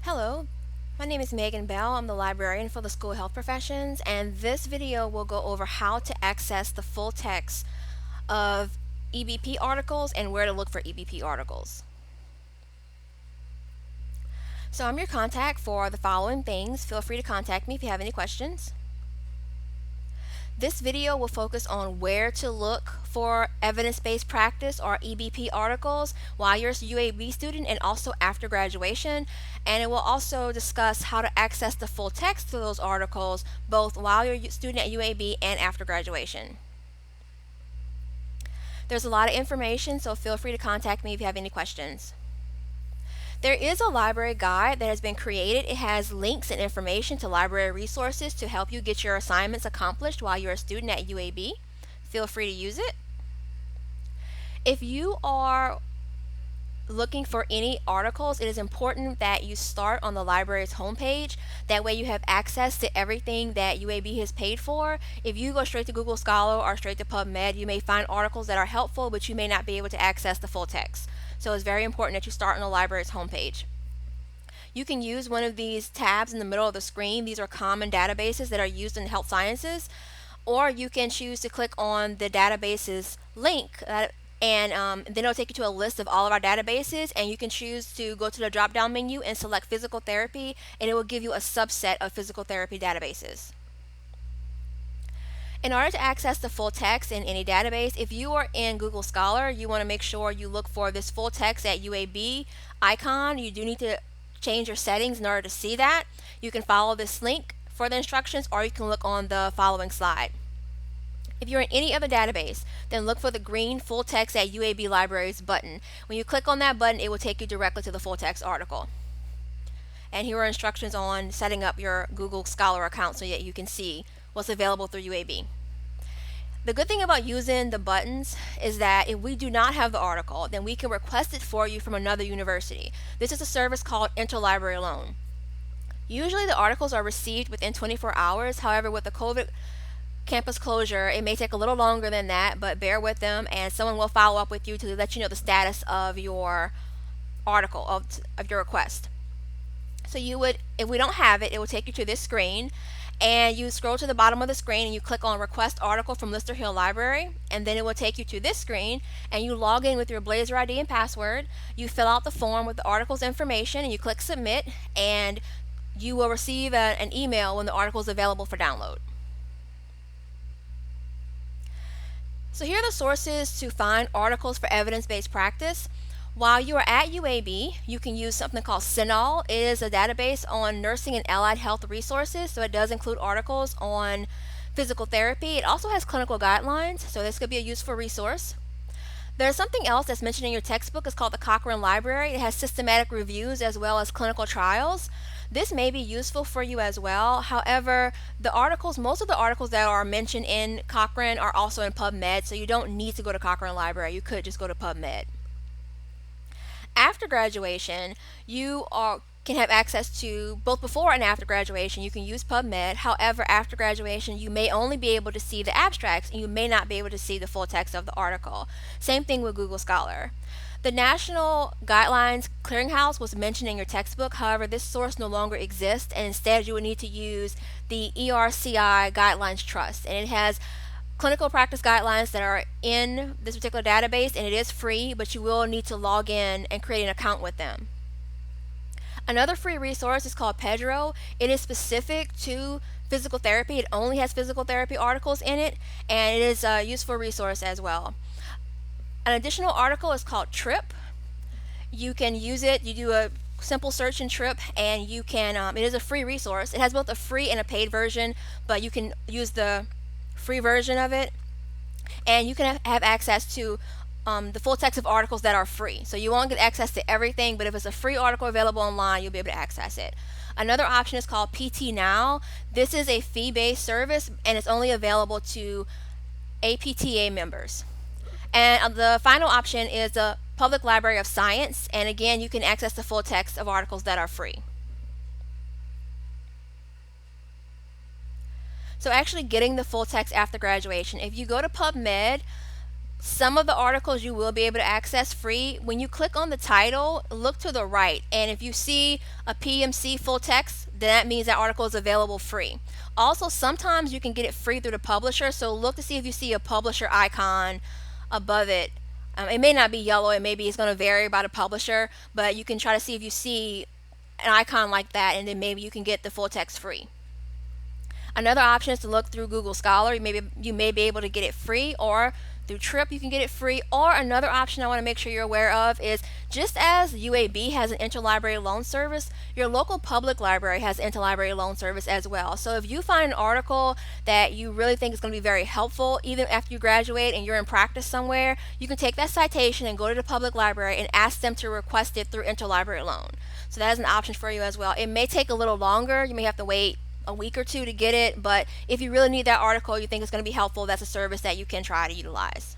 Hello, my name is Megan Bell. I'm the librarian for the School Health Professions, and this video will go over how to access the full text of EBP articles and where to look for EBP articles. So I'm your contact for the following things. Feel free to contact me if you have any questions. This video will focus on where to look for evidence-based practice or EBP articles while you're a UAB student and also after graduation, and it will also discuss how to access the full text to those articles both while you're a student at UAB and after graduation. There's a lot of information, so feel free to contact me if you have any questions. There is a library guide that has been created. It has links and information to library resources to help you get your assignments accomplished while you're a student at UAB. Feel free to use it. If you are looking for any articles, it is important that you start on the library's homepage. That way you have access to everything that UAB has paid for. If you go straight to Google Scholar or straight to PubMed, you may find articles that are helpful, but you may not be able to access the full text. So it's very important that you start on the library's homepage. You can use one of these tabs in the middle of the screen. These are common databases that are used in health sciences, or you can choose to click on the databases link and then it'll take you to a list of all of our databases, and you can choose to go to the drop down menu and select physical therapy, and it will give you a subset of physical therapy databases. In order to access the full text in any database, if you are in Google Scholar, you want to make sure you look for this full text at UAB icon. You do need to change your settings in order to see that. You can follow this link for the instructions, or you can look on the following slide. If you're in any other database, then look for the green full text at UAB Libraries button. When you click on that button, it will take you directly to the full text article. And here are instructions on setting up your Google Scholar account so that you can see what's available through UAB. The good thing about using the buttons is that if we do not have the article, then we can request it for you from another university. This is a service called Interlibrary Loan. Usually the articles are received within 24 hours. However, with the COVID campus closure, it may take a little longer than that, but bear with them and someone will follow up with you to let you know the status of your article, of your request. So if we don't have it, it will take you to this screen, and you scroll to the bottom of the screen and you click on Request Article from Lister Hill Library, and then it will take you to this screen, and you log in with your Blazer ID and password. You fill out the form with the article's information and you click Submit, and you will receive an email when the article is available for download. So here are the sources to find articles for evidence-based practice. While you are at UAB, you can use something called CINAHL. It is a database on nursing and allied health resources, so it does include articles on physical therapy. It also has clinical guidelines, so this could be a useful resource. There's something else that's mentioned in your textbook. It's called the Cochrane Library. It has systematic reviews as well as clinical trials. This may be useful for you as well. However, most of the articles that are mentioned in Cochrane are also in PubMed, so you don't need to go to Cochrane Library. You could just go to PubMed. After graduation, you can have access to both before and after graduation. You can use PubMed. However, after graduation, you may only be able to see the abstracts, and you may not be able to see the full text of the article. Same thing with Google Scholar. The National Guidelines Clearinghouse was mentioned in your textbook. However, this source no longer exists, and instead you would need to use the ERCI Guidelines Trust, and it has clinical practice guidelines that are in this particular database, and it is free, but you will need to log in and create an account with them. Another free resource is called Pedro. It is specific to physical therapy. It only has physical therapy articles in it, and it is a useful resource as well. An additional article is called TRIP. You can use it. You do a simple search in TRIP, and you can, it is a free resource. It has both a free and a paid version, but you can use the free version of it, and you can have access to the full text of articles that are free. So you won't get access to everything, but if it's a free article available online, you'll be able to access it. Another option is called PT Now. This is a fee-based service, and it's only available to APTA members. And the final option is the Public Library of Science, and again, you can access the full text of articles that are free. So actually getting the full text after graduation, if you go to PubMed, Some of the articles you will be able to access free. When you click on the title, look to the right, and if you see a PMC full text, then that means that article is available free. Also, sometimes you can get it free through the publisher, so look to see if you see a publisher icon above it. It may not be yellow, it maybe it's going to vary by the publisher, but you can try to see if you see an icon like that, and then maybe you can get the full text free. Another option is to look through Google Scholar. You may be able to get it free, or through Trip you can get it free. Or another option I want to make sure you're aware of is, just as UAB has an interlibrary loan service, your local public library has an interlibrary loan service as well. So if you find an article that you really think is going to be very helpful, even after you graduate and you're in practice somewhere, you can take that citation and go to the public library and ask them to request it through interlibrary loan. So that is an option for you as well. It may take a little longer. You may have to wait a week or two to get it, but if you really need that article, you think it's going to be helpful, that's a service that you can try to utilize.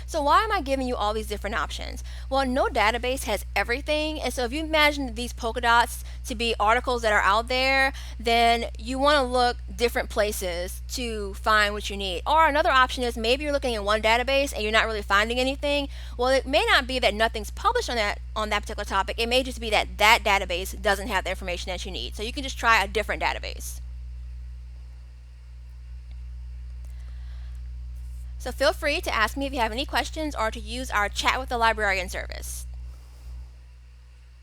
So why am I giving you all these different options? Well, no database has everything, and so if you imagine these polka dots to be articles that are out there, then you want to look different places to find what you need. Or another option is, maybe you're looking in one database and you're not really finding anything. Well, it may not be that nothing's published on that particular topic. It may just be that that database doesn't have the information that you need. So you can just try a different database. So feel free to ask me if you have any questions, or to use our Chat with the Librarian service.